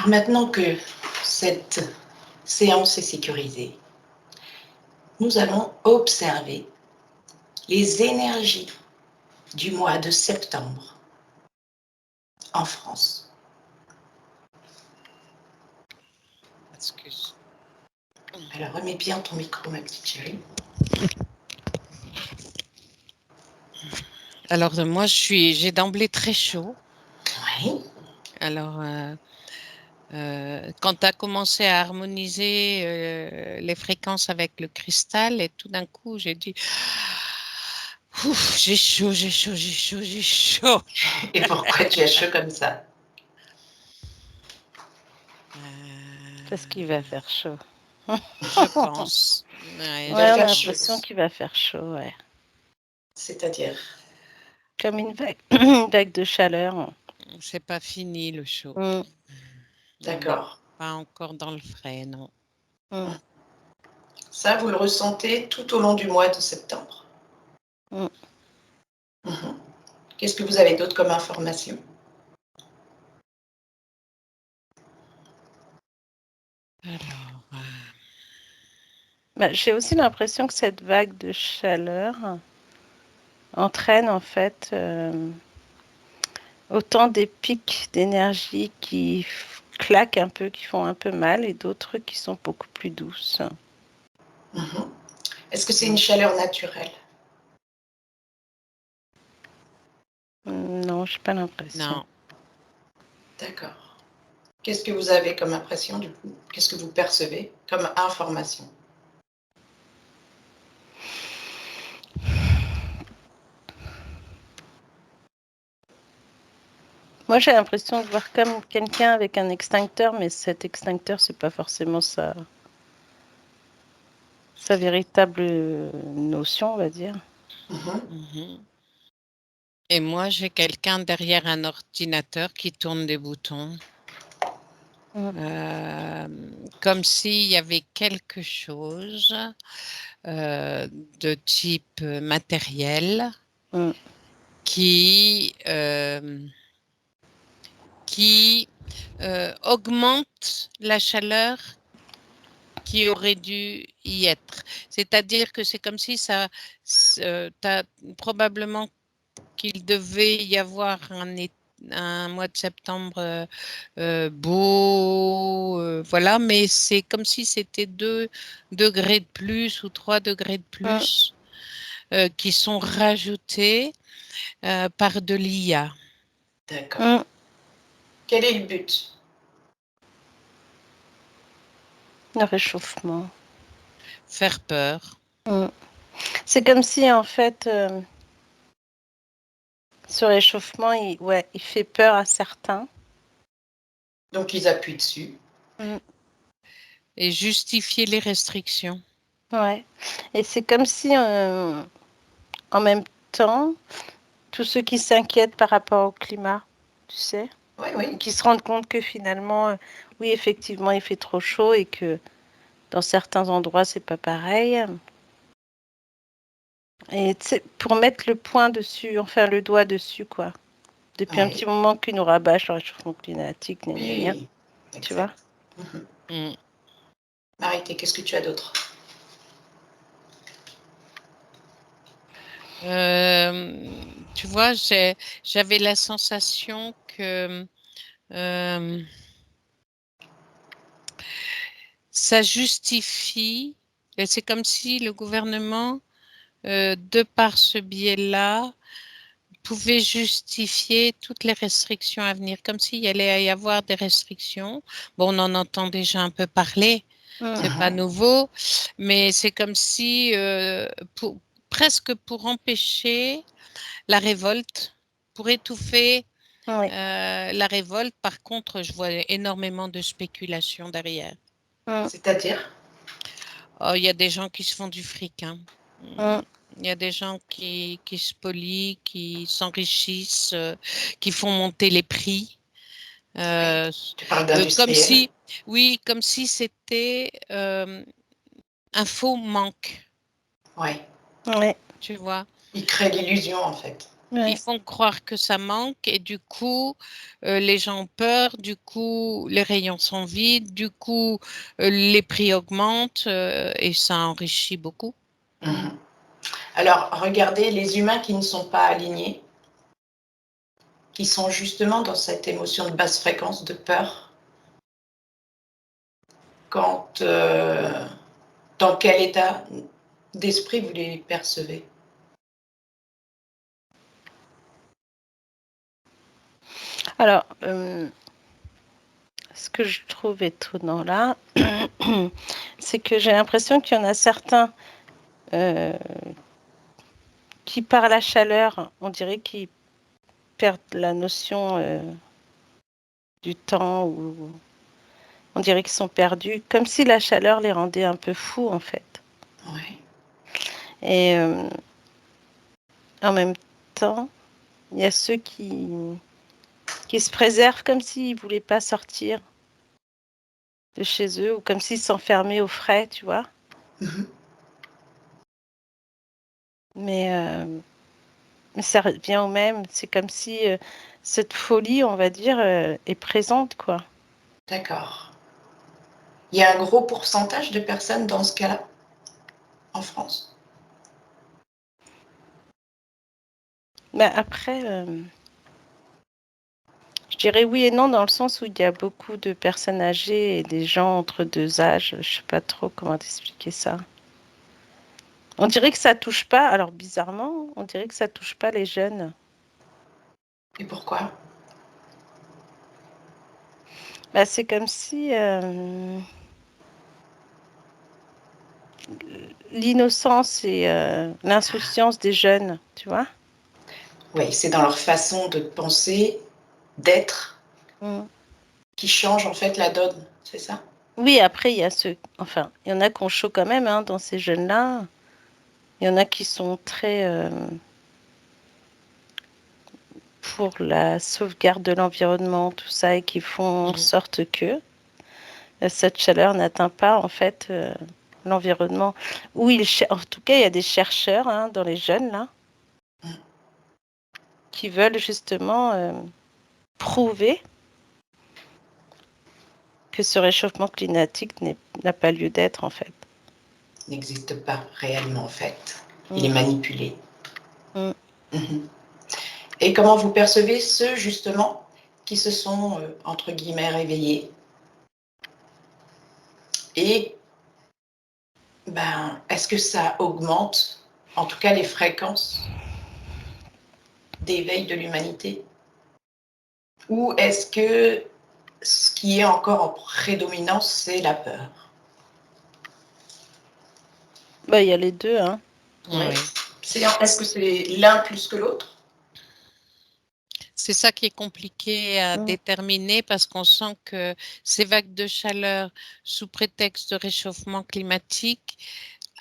maintenant que cette séance est sécurisée, nous allons observer les énergies du mois de septembre en France. Excuse. Alors, remets bien ton micro, ma petite chérie. Alors, moi, j'ai d'emblée très chaud. Oui. Alors, quand tu as commencé à harmoniser les fréquences avec le cristal, et tout d'un coup, j'ai dit ouf, j'ai chaud, j'ai chaud, j'ai chaud, j'ai chaud. Et pourquoi tu as chaud comme ça? Parce qu'il va faire chaud. Je pense. Ouais, Ouais, on a faire l'impression chaud. qu'il va faire chaud, ouais. C'est-à-dire? Comme une vague, une vague de chaleur. c'est pas fini le chaud. D'accord. Pas encore dans le frais, non. Ça, vous le ressentez tout au long du mois de septembre. Qu'est-ce que vous avez d'autre comme information? Alors, J'ai aussi l'impression que cette vague de chaleur entraîne en fait autant des pics d'énergie qui claquent un peu, qui font un peu mal, et d'autres qui sont beaucoup plus douces. Est-ce que c'est une chaleur naturelle? Non, je n'ai pas l'impression. non. D'accord. Qu'est-ce que vous avez comme impression du coup? Qu'est-ce que vous percevez comme information? Moi, j'ai l'impression de voir comme quelqu'un avec un extincteur, mais cet extincteur, c'est pas forcément sa véritable notion, on va dire. Et moi, j'ai quelqu'un derrière un ordinateur qui tourne des boutons. Comme s'il y avait quelque chose de type matériel qui augmente la chaleur qui aurait dû y être. C'est-à-dire que c'est comme si ça, t'as probablement qu'il devait y avoir un mois de septembre beau, voilà, mais c'est comme si c'était 2 degrés de plus ou 3 degrés de plus qui sont rajoutés par de l'IA. D'accord. Quel est le but? Le réchauffement. Faire peur. C'est comme si, en fait, ce réchauffement, il fait peur à certains. Donc, ils appuient dessus. Et justifier les restrictions. Ouais. Et c'est comme si, en même temps, tous ceux qui s'inquiètent par rapport au climat, tu sais, qui se rendent compte que finalement, oui, effectivement, il fait trop chaud et que dans certains endroits, c'est pas pareil. Et pour mettre le point dessus, enfin le doigt dessus, quoi. Depuis un petit moment qu'ils nous rabâchent le réchauffement climatique, tu vois. Marité, qu'est-ce que tu as d'autre? Tu vois, j'avais la sensation que ça justifie, et c'est comme si le gouvernement, de par ce biais-là, pouvait justifier toutes les restrictions à venir, comme s'il y allait y avoir des restrictions. Bon, on en entend déjà un peu parler, c'est pas nouveau, mais c'est comme si, presque pour empêcher la révolte, pour étouffer la révolte. Par contre, je vois énormément de spéculation derrière. C'est-à-dire? Oh, il y a des gens qui se font du fric. Il y a des gens qui se polient, qui s'enrichissent, qui font monter les prix. Tu parles d'industriel? Comme si c'était un faux manque. Ouais. Tu vois? Ils créent l'illusion, en fait. Ouais. Ils font croire que ça manque et du coup, les gens ont peur, du coup, les rayons sont vides, du coup, les prix augmentent et ça enrichit beaucoup. Mhm. Alors, regardez les humains qui ne sont pas alignés, qui sont justement dans cette émotion de basse fréquence, de peur. Dans quel état d'esprit vous les percevez? Alors, ce que je trouve étonnant là, c'est que j'ai l'impression qu'il y en a certains qui, par la chaleur, on dirait qu'ils perdent la notion du temps, ou on dirait qu'ils sont perdus, comme si la chaleur les rendait un peu fous en fait. Ouais. Et en même temps, il y a ceux qui se préservent comme s'ils ne voulaient pas sortir de chez eux, ou comme s'ils s'enfermaient au frais, tu vois. Mhm. Mais ça revient au même. C'est comme si cette folie, on va dire, est présente, quoi. D'accord. Il y a un gros pourcentage de personnes dans ce cas-là en France? Mais après, je dirais oui et non, dans le sens où il y a beaucoup de personnes âgées et des gens entre deux âges. Je sais pas trop comment t'expliquer ça. On dirait que ça touche pas, alors bizarrement, on dirait que ça touche pas les jeunes. Et pourquoi? Bah, c'est comme si l'innocence et l'insouciance des jeunes, tu vois. Oui, c'est dans leur façon de penser, d'être, qui change en fait la donne, c'est ça? Oui, après, il y a enfin, il y en a qui ont chaud quand même, hein, dans ces jeunes-là. Il y en a qui sont très pour la sauvegarde de l'environnement, tout ça, et qui font en sorte que cette chaleur n'atteint pas, en fait, l'environnement. En tout cas, il y a des chercheurs, hein, dans les jeunes, là, qui veulent justement prouver que ce réchauffement climatique n'a pas lieu d'être, en fait. N'existe pas réellement en fait. Il est manipulé. Mhm. Et comment vous percevez ceux justement qui se sont entre guillemets réveillés et est-ce que ça augmente en tout cas les fréquences d'éveil de l'humanité? Ou est-ce que ce qui est encore en prédominance, c'est la peur? Bah, il y a les deux, hein. Oui. Est-ce que c'est l'un plus que l'autre? C'est ça qui est compliqué à déterminer parce qu'on sent que ces vagues de chaleur sous prétexte de réchauffement climatique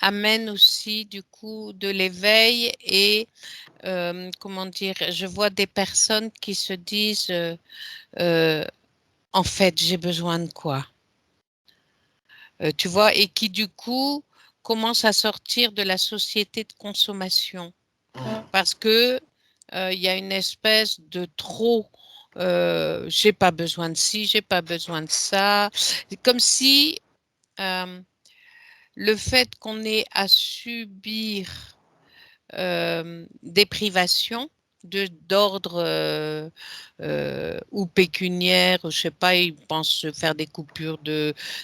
amènent aussi du coup de l'éveil et comment dire, je vois des personnes qui se disent en fait j'ai besoin de quoi? Tu vois, et qui du coup commencent à sortir de la société de consommation parce que il y a une espèce de trop. J'ai pas besoin de ci, j'ai pas besoin de ça. Comme si le fait qu'on ait à subir des privations d'ordre ou pécuniaire, je sais pas, ils pensent faire des coupures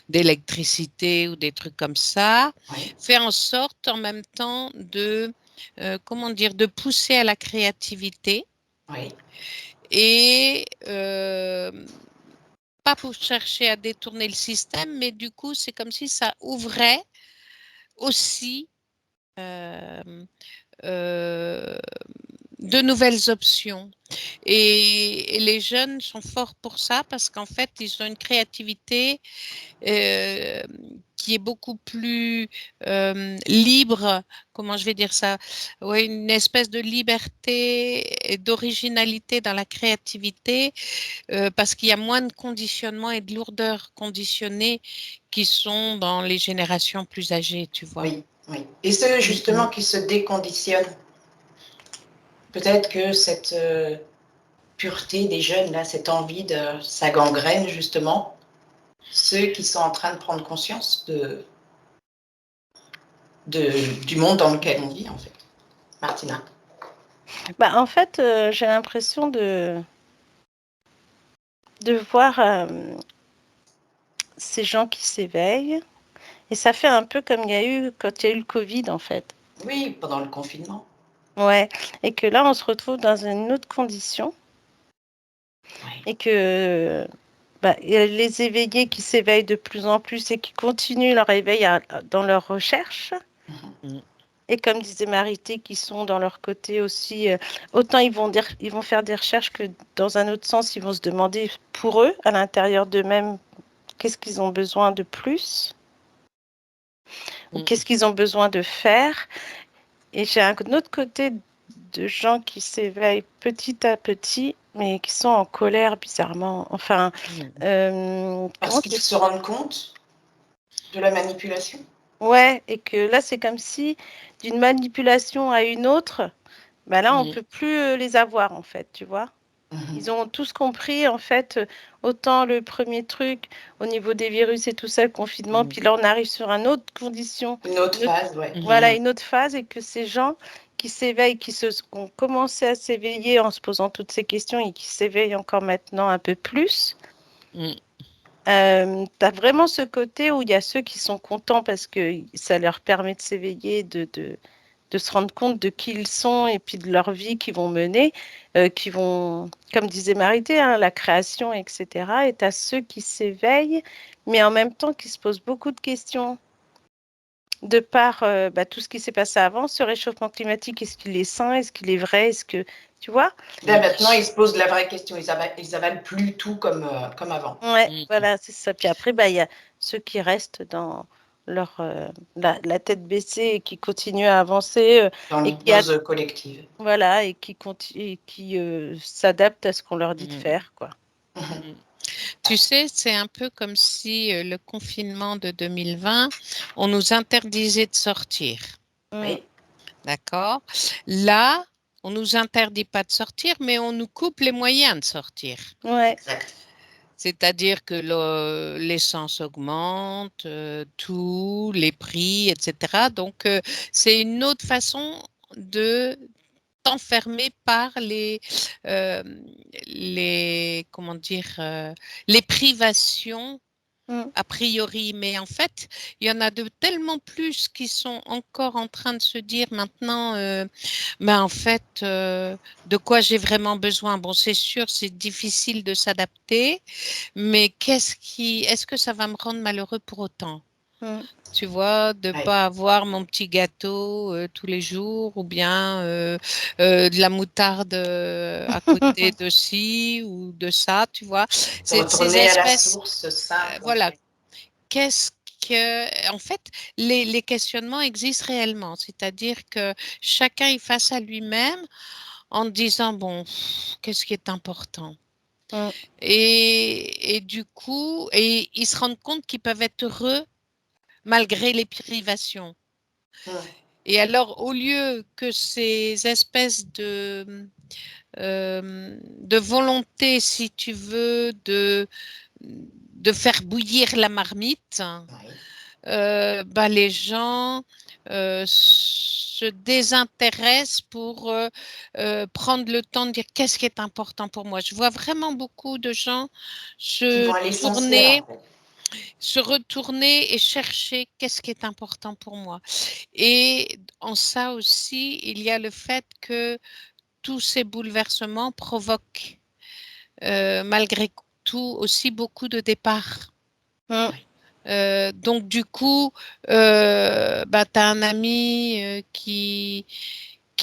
d'électricité ou des trucs comme ça, fait en sorte en même temps de comment dire, de pousser à la créativité et pas pour chercher à détourner le système, mais du coup, c'est comme si ça ouvrait aussi de nouvelles options. Et les jeunes sont forts pour ça parce qu'en fait, ils ont une créativité qui est beaucoup plus libre, comment je vais dire ça, ouais, une espèce de liberté et d'originalité dans la créativité parce qu'il y a moins de conditionnement et de lourdeur conditionnée qui sont dans les générations plus âgées, tu vois. Oui, oui. Et ceux justement qui se déconditionnent? peut-être que cette pureté des jeunes, là, cette envie, ça gangrène justement ceux qui sont en train de prendre conscience du monde dans lequel on vit, en fait. Martina. En fait, j'ai l'impression de voir ces gens qui s'éveillent. Et ça fait un peu comme il y a eu quand il y a eu le Covid, en fait. Oui, pendant le confinement. Ouais, et que là, on se retrouve dans une autre condition. Oui. Et que il y a les éveillés qui s'éveillent de plus en plus et qui continuent leur éveil dans leur recherche. Mm-hmm. Et comme disait Marité, qui sont dans leur côté aussi, autant ils vont faire des recherches que dans un autre sens, ils vont se demander pour eux, à l'intérieur d'eux-mêmes, qu'est-ce qu'ils ont besoin de plus ou qu'est-ce qu'ils ont besoin de faire. Et j'ai un autre côté de gens qui s'éveillent petit à petit, mais qui sont en colère bizarrement. Enfin, parce qu'ils se rendent compte de la manipulation. Ouais, et que là, c'est comme si d'une manipulation à une autre, là, on peut plus les avoir, en fait, tu vois. Ils ont tous compris, en fait, autant le premier truc au niveau des virus et tout ça, le confinement, puis là, on arrive sur une autre condition. Une autre phase, ouais. Voilà, une autre phase, et que ces gens qui s'éveillent, ont commencé à s'éveiller en se posant toutes ces questions et qui s'éveillent encore maintenant un peu plus. Tu as vraiment ce côté où il y a ceux qui sont contents parce que ça leur permet de s'éveiller, de se rendre compte de qui ils sont et puis de leur vie qu'ils vont mener, qui vont, comme disait Marité, la création, etc. Et tu as ceux qui s'éveillent, mais en même temps qui se posent beaucoup de questions de par tout ce qui s'est passé avant, ce réchauffement climatique, est-ce qu'il est sain, est-ce qu'il est vrai, est-ce que, tu vois? Là, maintenant, ils se posent la vraie question, ils avalent plus tout comme avant. Ouais, voilà, c'est ça. Puis après, il y a ceux qui restent dans leur la tête baissée et qui continuent à avancer. Dans l'hypnose collective. Voilà, et qui s'adaptent à ce qu'on leur dit de faire, quoi. Tu sais, c'est un peu comme si le confinement de 2020, on nous interdisait de sortir. Oui. D'accord? Là, on ne nous interdit pas de sortir, mais on nous coupe les moyens de sortir. Ouais. Exact. C'est-à-dire que l'essence augmente, tout, les prix, etc. Donc, c'est une autre façon de t'enfermer par comment dire, les privations a priori, mais en fait, il y en a de tellement plus qui sont encore en train de se dire maintenant, en fait, de quoi j'ai vraiment besoin. Bon, c'est sûr, c'est difficile de s'adapter, mais est-ce que ça va me rendre malheureux pour autant? Tu vois, de ne pas avoir mon petit gâteau tous les jours ou bien de la moutarde à côté de ci ou de ça, tu vois. C'est retourner à la source simple. Voilà. Qu'est-ce que, en fait, les questionnements existent réellement, c'est-à-dire que chacun est face à lui-même en disant, bon, qu'est-ce qui est important? Et du coup, ils se rendent compte qu'ils peuvent être heureux malgré les privations. Et alors, au lieu que ces espèces de volonté, si tu veux, de faire bouillir la marmite, les gens se désintéressent pour prendre le temps de dire qu'est-ce qui est important pour moi. Je vois vraiment beaucoup de gens se retourner et chercher qu'est-ce qui est important pour moi. Et en ça aussi, il y a le fait que tous ces bouleversements provoquent malgré tout aussi beaucoup de départs. Donc du coup, tu as un ami qui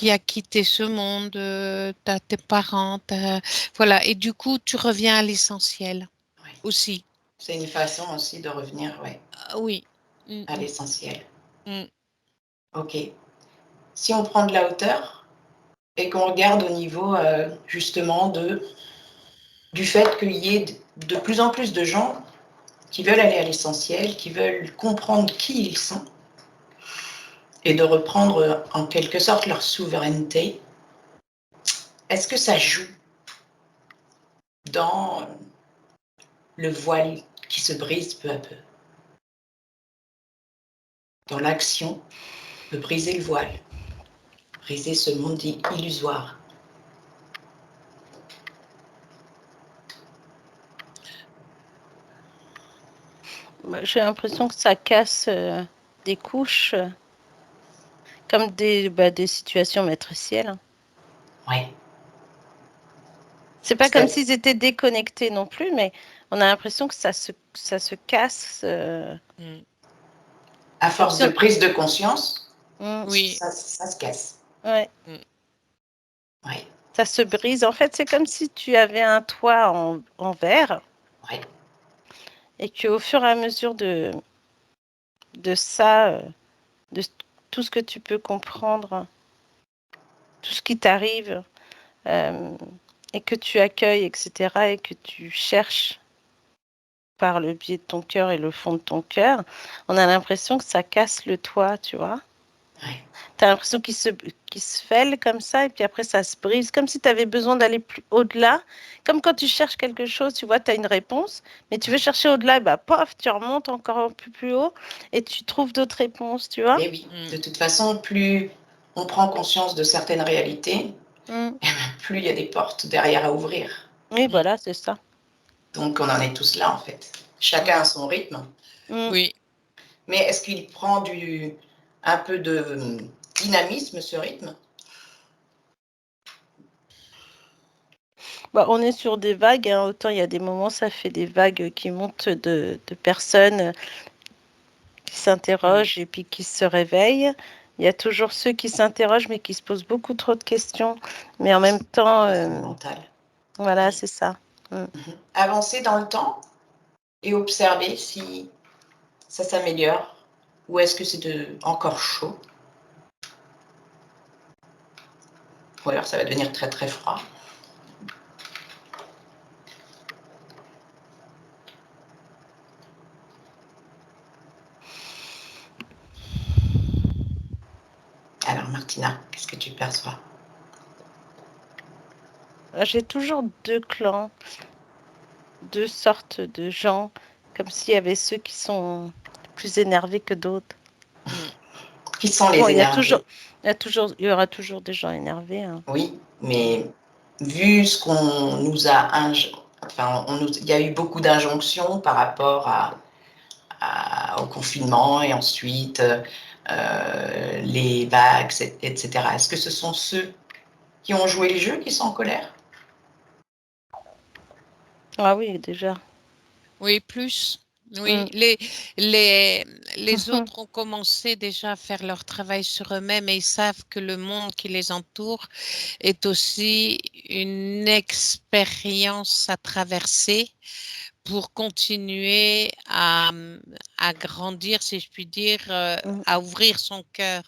a quitté ce monde, tu as tes parents, voilà, et du coup, tu reviens à l'essentiel aussi. C'est une façon aussi de revenir, oui. À l'essentiel. Ok. Si on prend de la hauteur et qu'on regarde au niveau justement du fait qu'il y ait de plus en plus de gens qui veulent aller à l'essentiel, qui veulent comprendre qui ils sont et de reprendre en quelque sorte leur souveraineté, est-ce que ça joue dans le voile qui se brise peu à peu? Dans l'action de briser le voile, briser ce monde illusoire. J'ai l'impression que ça casse des couches, comme des situations matricielles. Oui. C'est pas comme s'ils étaient déconnectés non plus, mais on a l'impression que ça se casse. À force de prise de conscience, oui. ça se casse. Ouais. Oui. Ça se brise. En fait, c'est comme si tu avais un toit en verre. Oui. Et qu'au fur et à mesure de ça, de tout ce que tu peux comprendre, tout ce qui t'arrive, et que tu accueilles, etc., et que tu cherches par le biais de ton cœur et le fond de ton cœur, on a l'impression que ça casse le toit, tu vois. Oui. Tu as l'impression qu'il se fêle comme ça, et puis après ça se brise, comme si tu avais besoin d'aller plus au-delà. Comme quand tu cherches quelque chose, tu vois, tu as une réponse, mais tu veux chercher au-delà, et bah, pof, tu remontes encore plus haut, et tu trouves d'autres réponses, tu vois. Et oui, de toute façon, plus on prend conscience de certaines réalités, plus il y a des portes derrière à ouvrir. Oui, voilà, c'est ça. Donc, on en est tous là, en fait. Chacun a son rythme. Oui. Mais est-ce qu'il prend un peu de dynamisme, ce rythme? Bah, on est sur des vagues, hein. Autant il y a des moments, ça fait des vagues qui montent de personnes qui s'interrogent et puis qui se réveillent. Il y a toujours ceux qui s'interrogent mais qui se posent beaucoup trop de questions. Mais en même temps... mental. Voilà, c'est ça. Avancer dans le temps et observer si ça s'améliore ou est-ce que c'est encore chaud. Ou alors ça va devenir très très froid. Alors Martina, qu'est-ce que tu perçois? J'ai toujours deux clans, deux sortes de gens, comme s'il y avait ceux qui sont plus énervés que d'autres. Qui sont les énervés? Il y aura toujours des gens énervés. Hein. Oui, mais vu ce qu'on nous a... il y a eu beaucoup d'injonctions par rapport au confinement et ensuite les vagues, etc. Est-ce que ce sont ceux qui ont joué le jeu qui sont en colère? Ah oui, déjà. Oui, plus. Oui, les autres ont commencé déjà à faire leur travail sur eux-mêmes et ils savent que le monde qui les entoure est aussi une expérience à traverser pour continuer à grandir, si je puis dire, à ouvrir son cœur,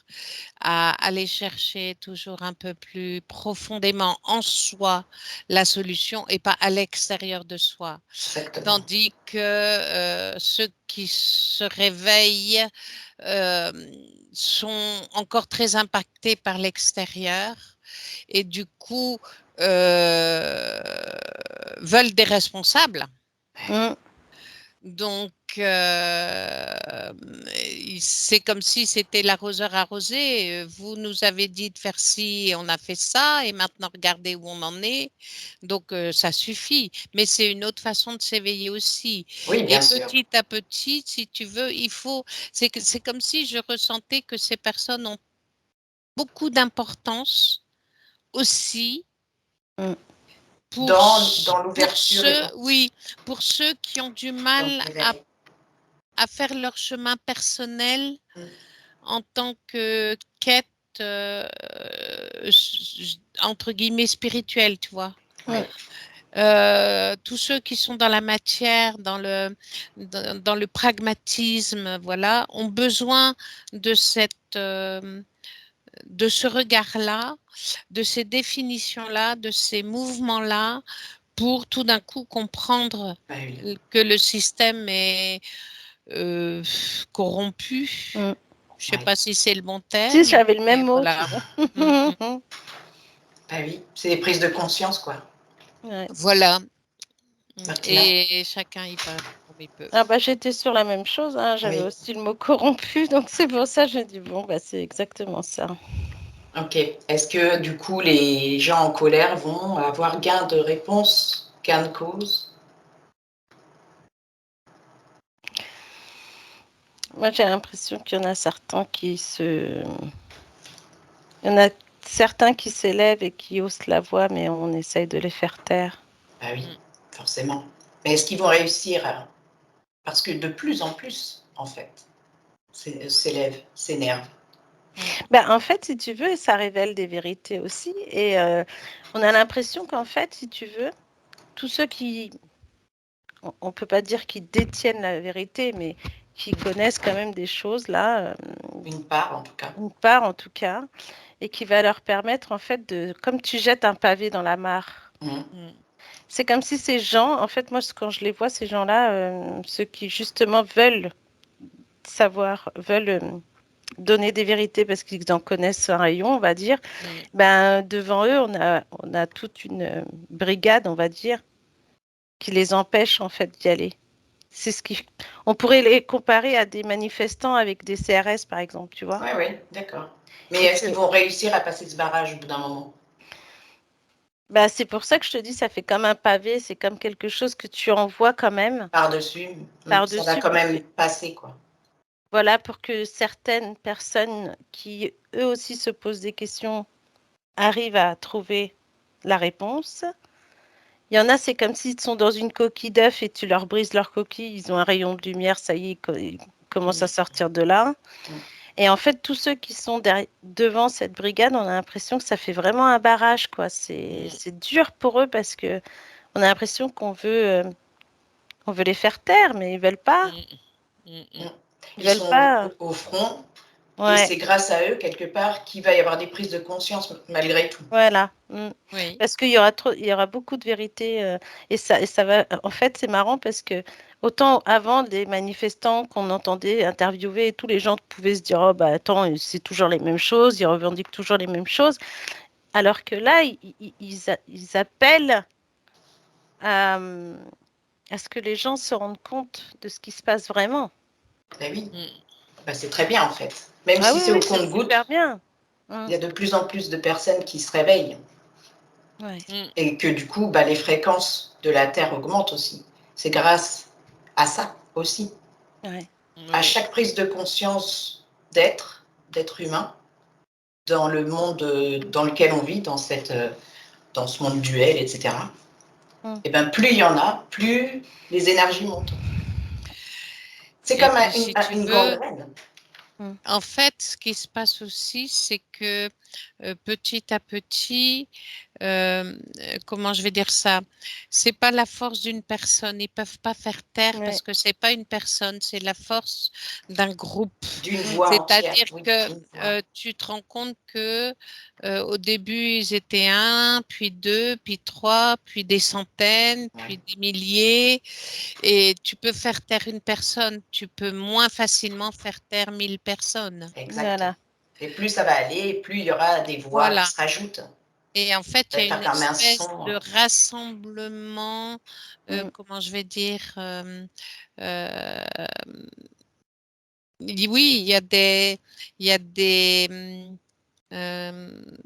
à aller chercher toujours un peu plus profondément en soi la solution et pas à l'extérieur de soi. Exactement. Tandis que ceux qui se réveillent sont encore très impactés par l'extérieur et du coup veulent des responsables. Donc, c'est comme si c'était l'arroseur arrosé. Vous nous avez dit de faire ci et on a fait ça et maintenant regardez où on en est. Donc, ça suffit. Mais c'est une autre façon de s'éveiller aussi. Oui, bien sûr. Petit à petit, si tu veux, c'est comme si je ressentais que ces personnes ont beaucoup d'importance aussi. Dans l'ouverture. Pour ceux qui ont du mal à faire leur chemin personnel en tant que quête entre guillemets spirituelle, tu vois. Tous ceux qui sont dans la matière, dans le pragmatisme, voilà, ont besoin de de ce regard-là, de ces définitions-là, de ces mouvements-là, pour tout d'un coup comprendre que le système est corrompu. Je ne sais pas si c'est le bon terme. Si, j'avais le même mot. Voilà. Bah oui, c'est des prises de conscience, quoi. Ouais. Voilà. Martina. Et chacun y va comme il peut. Ah bah j'étais sur la même chose, hein. J'avais Oui. aussi le mot corrompu, donc c'est pour ça que je dis bon bah c'est exactement ça. Ok. Est-ce que du coup les gens en colère vont avoir gain de réponse, gain de cause? Moi j'ai l'impression qu'il y en a certains qui il y en a certains qui s'élèvent et qui haussent la voix, mais on essaye de les faire taire. Ah oui, forcément. Mais est-ce qu'ils vont réussir? Parce que de plus en plus, en fait, s'élèvent, s'énervent. Ben, en fait, si tu veux, ça révèle des vérités aussi. Et on a l'impression qu'en fait, si tu veux, tous ceux qui, on ne peut pas dire qu'ils détiennent la vérité, mais qui connaissent quand même des choses là, Une part, en tout cas. une part en tout cas, et qui va leur permettre en fait de, comme tu jettes un pavé dans la mare. C'est comme si ces gens, en fait, moi, quand je les vois, ces gens-là, ceux qui justement veulent savoir, veulent donner des vérités parce qu'ils en connaissent un rayon, on va dire, ben, devant eux, on a toute une brigade, on va dire, qui les empêche en fait d'y aller. C'est ce qui... On pourrait les comparer à des manifestants avec des CRS, par exemple, tu vois. Oui, oui, d'accord. Mais est-ce qu'ils vont réussir à passer ce barrage au bout d'un moment? Bah, c'est pour ça que je te dis, ça fait comme un pavé, c'est comme quelque chose que tu envoies quand même. Par-dessus, ça va quand même passer, quoi. Voilà, pour que certaines personnes qui, eux aussi, se posent des questions, arrivent à trouver la réponse. Il y en a, c'est comme s'ils sont dans une coquille d'œuf et tu leur brises leur coquille, ils ont un rayon de lumière, ça y est, ils commencent à sortir de là. Et en fait, tous ceux qui sont devant cette brigade, on a l'impression que ça fait vraiment un barrage, quoi. C'est dur pour eux parce que on a l'impression qu'on veut les faire taire, mais ils veulent pas. Ils sont pas. au front. Ouais. Et c'est grâce à eux, quelque part, qu'il va y avoir des prises de conscience malgré tout. Voilà. Oui. Parce qu'il y aura beaucoup de vérité et ça va. En fait, c'est marrant parce que autant avant, les manifestants qu'on entendait interviewer, tous les gens pouvaient se dire oh bah attends, c'est toujours les mêmes choses, ils revendiquent toujours les mêmes choses, alors que là, ils appellent à ce que les gens se rendent compte de ce qui se passe vraiment. Ben oui. Ben, c'est très bien en fait. Même Ah si oui, c'est au c'est compte-gouttes, super bien. il y a de plus en plus de personnes qui se réveillent. Ouais. Et que du coup, les fréquences de la Terre augmentent aussi. C'est grâce à ça aussi. Ouais. À chaque prise de conscience d'être humain, dans le monde dans lequel on vit, dans ce monde duel, etc. Et ben plus il y en a, plus les énergies montent. C'est comme une gangrène. En fait, ce qui se passe aussi, c'est que petit à petit, comment je vais dire ça, c'est pas la force d'une personne. Ils peuvent pas faire taire parce que c'est pas une personne, c'est la force d'un groupe. D'une voix entière. C'est-à-dire que tu te rends compte que au début ils étaient 1, puis 2, puis 3, puis des centaines, puis des milliers. Et tu peux faire taire une personne, tu peux moins facilement faire taire 1000 personnes. Exact. Voilà. Et plus ça va aller, plus il y aura des voix qui se rajoutent. Et en fait, il y a une espèce de rassemblement, comment je vais dire, oui, il y a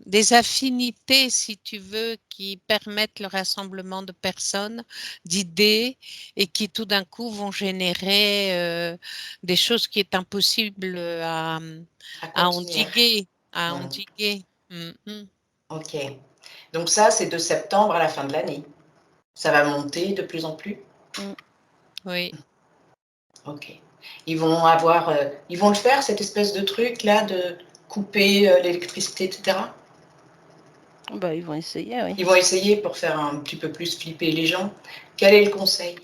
des affinités, si tu veux, qui permettent le rassemblement de personnes, d'idées, et qui tout d'un coup vont générer des choses qui est impossible à endiguer. Ok. Donc ça, c'est de septembre à la fin de l'année. Ça va monter de plus en plus. Oui. Ok. Ils vont le faire, cette espèce de truc-là, de couper l'électricité, etc. Bah, ils vont essayer, oui. Ils vont essayer pour faire un petit peu plus flipper les gens. Quel est le conseil?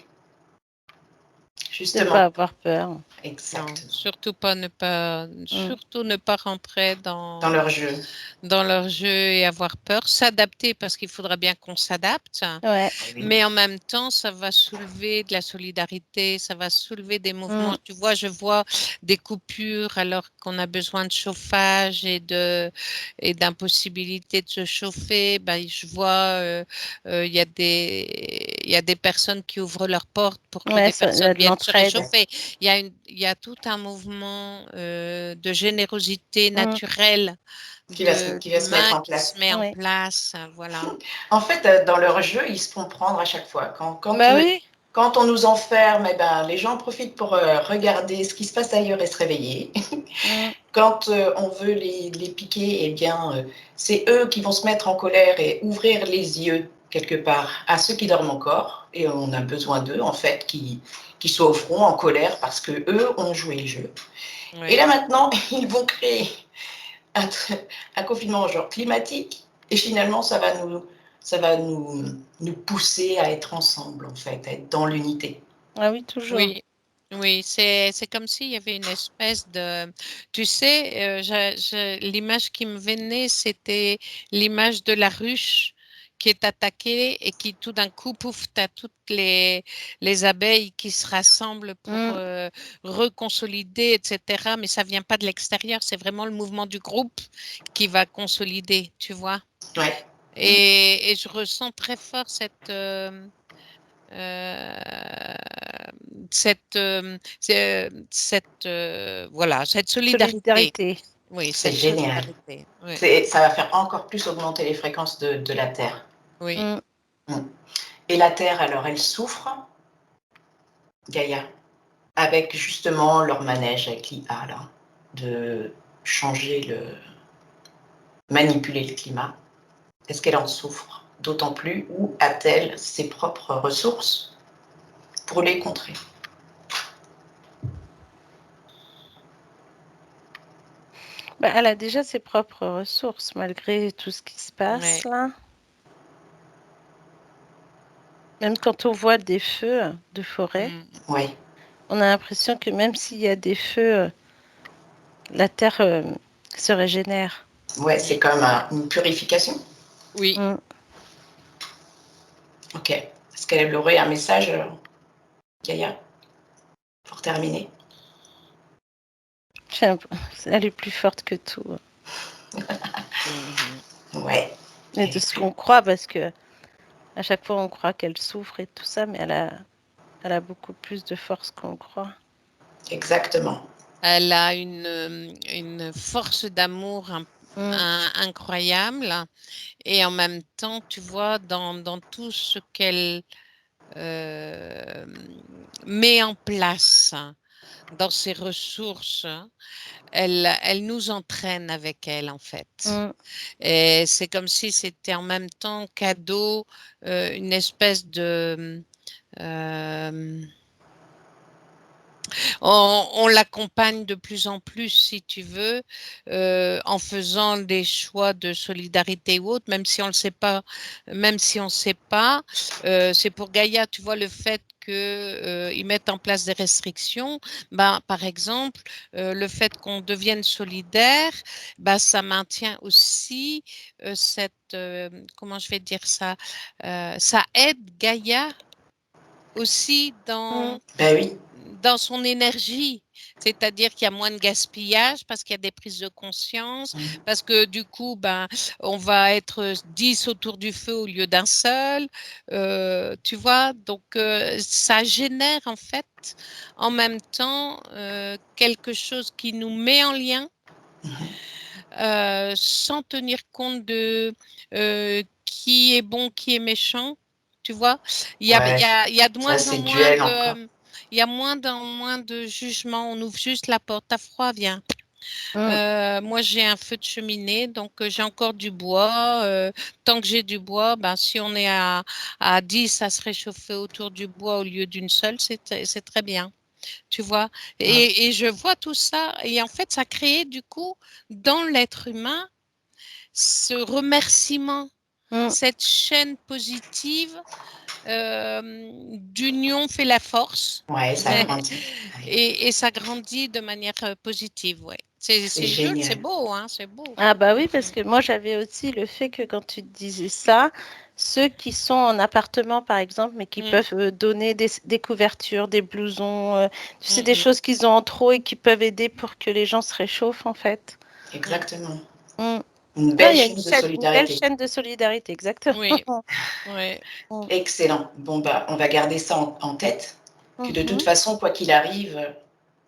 Justement. Ne pas avoir peur. Exactement. Surtout ne pas rentrer dans leur jeu. Dans leur jeu et avoir peur. S'adapter parce qu'il faudra bien qu'on s'adapte. Ouais. Mais en même temps, ça va soulever de la solidarité, ça va soulever des mouvements. Tu vois, je vois des coupures alors qu'on a besoin de chauffage et d'impossibilité de se chauffer. Ben, je vois, il y a des personnes qui ouvrent leurs portes pour que des personnes viennent se réchauffer. Il y a tout un mouvement de générosité naturelle qui va se mettre en place. En place, voilà. En fait, dans leur jeu, ils se font prendre à chaque fois. Quand on nous enferme, eh ben, les gens profitent pour regarder ce qui se passe ailleurs et se réveiller. Quand on veut les piquer, eh bien, c'est eux qui vont se mettre en colère et ouvrir les yeux quelque part à ceux qui dorment encore. Et on a besoin d'eux, en fait, qui soient au front, en colère, parce qu'eux ont joué le jeu. Oui. Et là, maintenant, ils vont créer un confinement genre climatique, et finalement, ça va nous pousser à être ensemble, en fait, à être dans l'unité. Ah oui, toujours. Oui, c'est comme s'il y avait une espèce de... Tu sais, l'image qui me venait, c'était l'image de la ruche qui est attaquée et qui tout d'un coup, pouf, tu as toutes les abeilles qui se rassemblent pour reconsolider, etc. Mais ça ne vient pas de l'extérieur, c'est vraiment le mouvement du groupe qui va consolider, tu vois. Ouais. Et je ressens très fort cette solidarité. Oui, c'est génial. Oui. Ça va faire encore plus augmenter les fréquences de la Terre. Oui. Et la Terre, alors, elle souffre, Gaïa, avec justement leur manège avec l'IA, là, de manipuler le climat. Est-ce qu'elle en souffre d'autant plus, ou a-t-elle ses propres ressources pour les contrer? Elle a déjà ses propres ressources, malgré tout ce qui se passe là. Même quand on voit des feux de forêt, on a l'impression que même s'il y a des feux, la terre se régénère. Ouais, c'est comme une purification. Oui. Ok. Est-ce qu'elle aurait un message, Gaïa, pour terminer? Elle est plus forte que tout. Ouais. Et de ce qu'on croit, parce que à chaque fois on croit qu'elle souffre et tout ça, mais elle a beaucoup plus de force qu'on croit. Exactement. Elle a une force d'amour incroyable, et en même temps, tu vois, dans tout ce qu'elle met en place, dans ses ressources, elle nous entraîne avec elle, en fait. Et c'est comme si c'était en même temps cadeau, une espèce de... on l'accompagne de plus en plus, si tu veux, en faisant des choix de solidarité ou autre, même si on le sait pas, c'est pour Gaïa, tu vois, le fait qu'ils mettent en place des restrictions, par exemple, le fait qu'on devienne solidaire, ça maintient aussi cette, comment je vais dire ça, ça aide Gaïa aussi dans son énergie, c'est-à-dire qu'il y a moins de gaspillage parce qu'il y a des prises de conscience, parce que du coup, on va être 10 autour du feu au lieu d'un seul, tu vois, donc ça génère en fait en même temps quelque chose qui nous met en lien sans tenir compte de qui est bon, qui est méchant. Tu vois, il y a de moins en moins il y a moins en moins de jugement. On ouvre juste la porte. T'as froid, viens. Moi, j'ai un feu de cheminée, donc j'ai encore du bois. Tant que j'ai du bois, si on est à 10 à se réchauffer autour du bois au lieu d'une seule, c'est très bien. Tu vois, et je vois tout ça. Et en fait, ça crée du coup dans l'être humain ce remerciement cette chaîne positive d'union fait la force. Ouais, ça grandit. Et ça grandit de manière positive, ouais. C'est joli, c'est beau, hein, c'est beau. Ah bah oui, parce que moi j'avais aussi le fait que quand tu disais ça, ceux qui sont en appartement par exemple, mais qui peuvent donner des couvertures, des blousons, tu sais, des choses qu'ils ont en trop et qui peuvent aider pour que les gens se réchauffent en fait. Exactement. Une belle chaîne de solidarité. Une belle chaîne de solidarité, exactement. Oui. Ouais. Excellent. Bon, bah, on va garder ça en tête, que de toute façon, quoi qu'il arrive,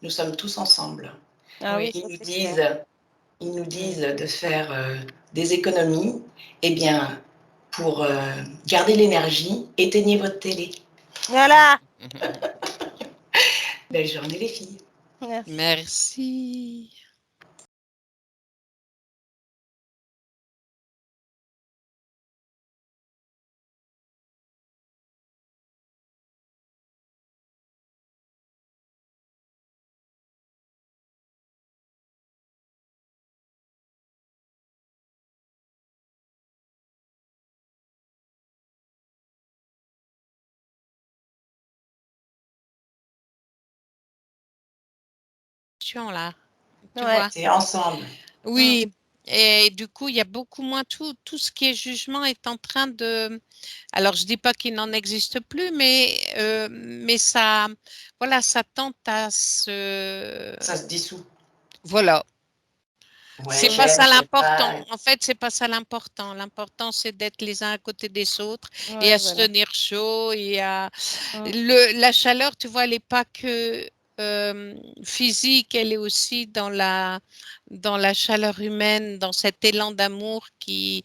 nous sommes tous ensemble. Ah oui, ils nous disent de faire des économies. Eh bien, pour garder l'énergie, éteignez votre télé. Voilà. Belle journée, les filles. Merci. Là, tu vois. C'est ensemble. Oui, et du coup, il y a beaucoup moins tout ce qui est jugement est en train de. Alors, je dis pas qu'il n'en existe plus, mais ça, voilà, ça tente à se. Ça se dissout. Voilà. Ouais, c'est pas ça l'important. En fait, c'est pas ça l'important. L'important, c'est d'être les uns à côté des autres et à se tenir chaud et à la chaleur. Tu vois, elle n'est pas que physique, elle est aussi dans la chaleur humaine, dans cet élan d'amour qui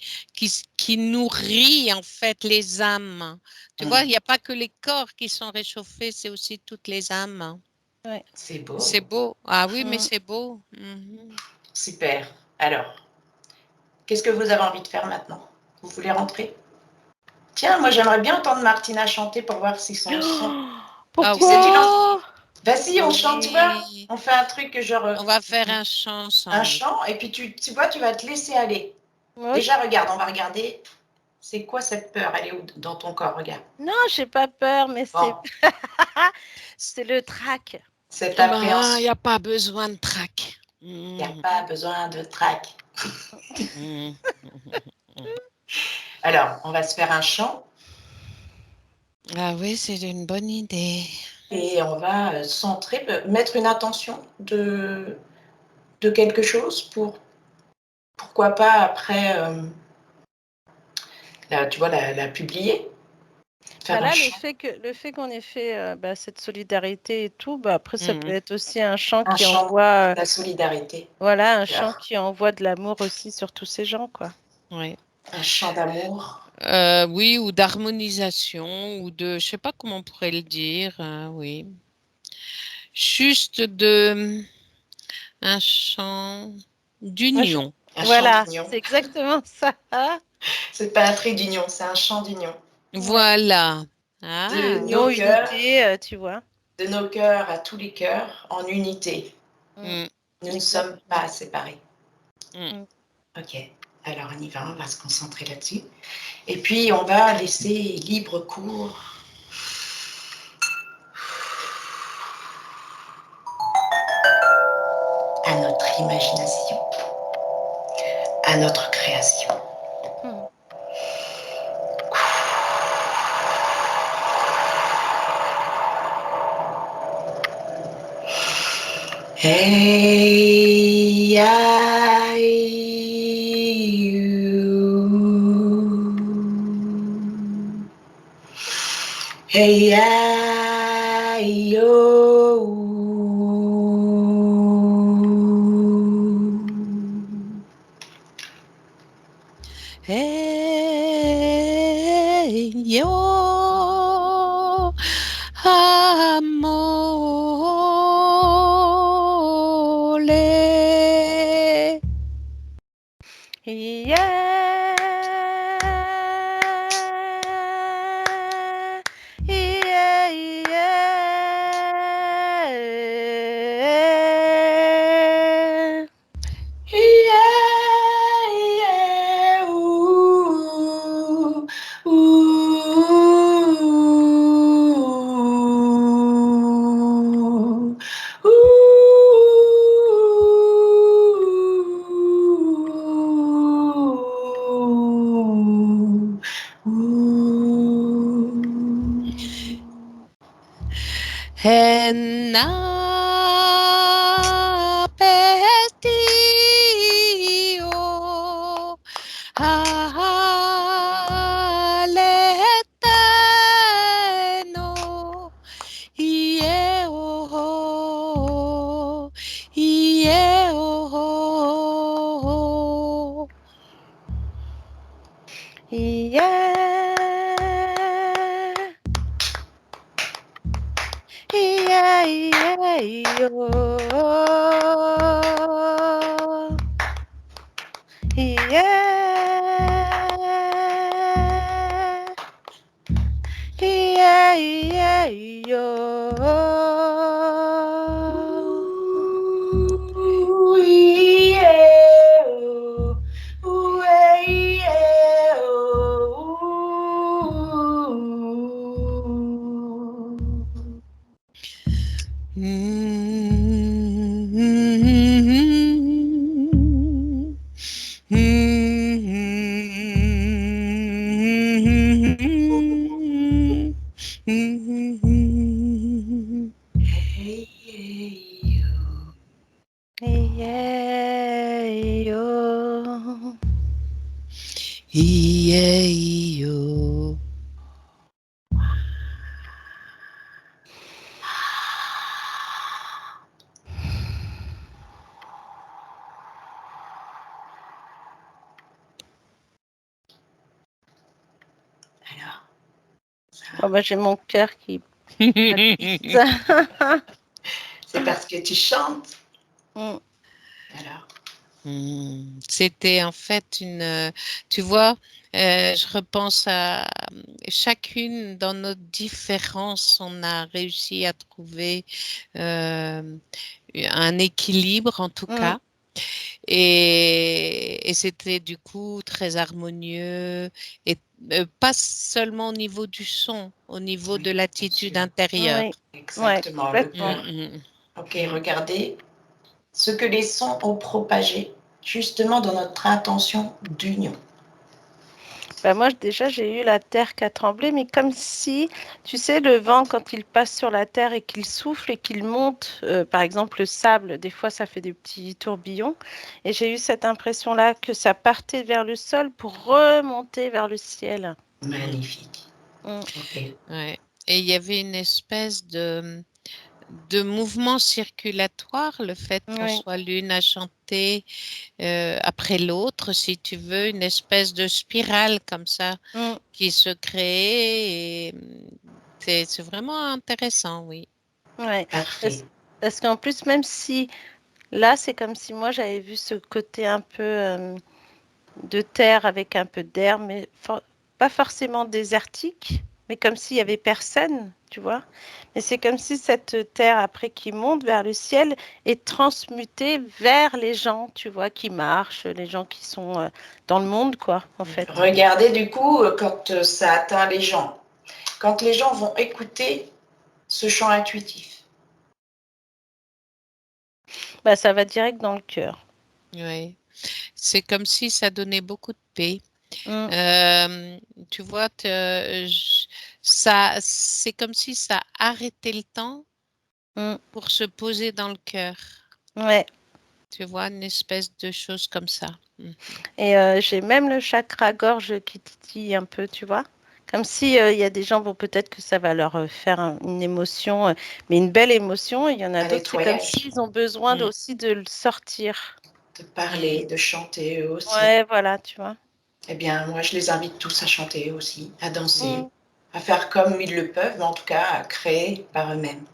nourrit en fait les âmes. Tu vois, il n'y a pas que les corps qui sont réchauffés, c'est aussi toutes les âmes. Ouais. C'est beau. C'est beau. Ah oui, mais c'est beau. Super. Alors, qu'est-ce que vous avez envie de faire maintenant? Vous voulez rentrer? Tiens, moi j'aimerais bien entendre Martina chanter pour voir si son son. Pourquoi? Vas-y, on chante, tu vois. On fait un truc genre. On va faire un chant ensemble. Un chant, et puis tu vois, tu vas te laisser aller. Déjà, regarde, on va regarder. C'est quoi cette peur? Elle est où dans ton corps? Regarde. Non, j'ai pas peur, mais c'est le trac. Cette appréhension. Il n'y a pas besoin de trac. Il n'y a pas besoin de trac. Alors, on va se faire un chant. Ah oui, c'est une bonne idée. Et on va centrer, mettre une intention de quelque chose pour, pourquoi pas après, tu vois, la publier. Là, le fait qu'on ait fait cette solidarité et tout, après, ça peut être aussi un chant qui envoie la solidarité. Voilà, un chant qui envoie de l'amour aussi sur tous ces gens, quoi. Oui. Un chant d'amour. Oui, ou d'harmonisation, ou de, je sais pas comment on pourrait le dire, oui. Juste un chant d'union. Voilà, c'est exactement ça. C'est pas un trait d'union, c'est un chant d'union. Voilà. De nos cœurs, unité, tu vois. De nos cœurs à tous les cœurs, en unité. Nous ne sommes pas séparés. Ok, alors on y va, on va se concentrer là-dessus. Et puis on va laisser libre cours à notre imagination, à notre création. Hey, I, you. Hey, I, yo. Hey, yo, amore. Yeah, yeah, yeah. Yeah, yeah, ooh. Henna petio aleteno ieo ieo Yeah. Yeah, yeah, yo. Yeah. Yeah, yeah, yo. Ooh, yeah, oh. Ooh, yeah, oh. Hey, hey, oh. Yeah, yo. Ie-io. Alors, ça Oh, bah, j'ai mon cœur qui palpite. c'est parce que tu chantes. Mm. Alors, C'était en fait une, tu vois, je repense à chacune dans notre différence, on a réussi à trouver un équilibre en tout cas. Et c'était du coup très harmonieux et pas seulement au niveau du son, au niveau oui, de l'attitude intérieure. Oui, exactement, le complètement. cœur. Ok, regardez ce que les sons ont propagé justement dans notre intention d'union. Bah, moi, déjà, j'ai eu la terre qui a tremblé, mais comme si, tu sais, le vent, quand il passe sur la terre et qu'il souffle et qu'il monte, par exemple, le sable, des fois, ça fait des petits tourbillons. Et j'ai eu cette impression-là que ça partait vers le sol pour remonter vers le ciel. Magnifique. Mm. Ok. Ouais. Et il y avait une espèce de mouvement circulatoire, le fait qu'on Oui. soit l'une à chanter après l'autre, si tu veux, une espèce de spirale comme ça Mm. qui se crée. Et c'est vraiment intéressant, oui. Ouais. Parfait. Parce qu'en plus, même si là, c'est comme si moi, j'avais vu ce côté un peu de terre avec un peu d'air, mais pas forcément désertique, mais comme s'il y avait personne, tu vois. Mais c'est comme si cette terre, après, qui monte vers le ciel, est transmutée vers les gens, tu vois, qui marchent, les gens qui sont dans le monde, quoi, en fait. Regardez du coup quand ça atteint les gens. Quand les gens vont écouter ce chant intuitif. Bah, ça va direct dans le cœur. Oui. C'est comme si ça donnait beaucoup de paix. Mm. Tu vois, ça, c'est comme si ça arrêtait le temps Mm. pour se poser dans le cœur. Ouais. Tu vois, une espèce de chose comme ça. Et j'ai même le chakra gorge qui titille un peu, tu vois. Comme si il y a des gens, bon, peut-être que ça va leur faire une émotion, mais une belle émotion. Il y en a Un d'autres, c'est comme nettoyage. s'ils ont besoin Mm. aussi de le sortir. De parler, de chanter eux aussi. Ouais, voilà, tu vois. Eh bien, moi, je les invite tous à chanter aussi, à danser, Mm. à faire comme ils le peuvent, mais en tout cas, à créer par eux-mêmes.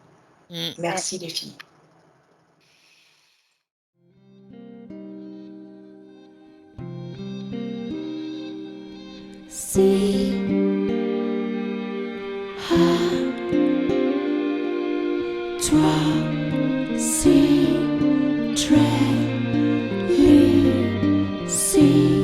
Mm. Merci les filles. Si, toi, si, très, si.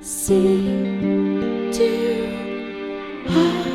Si tu as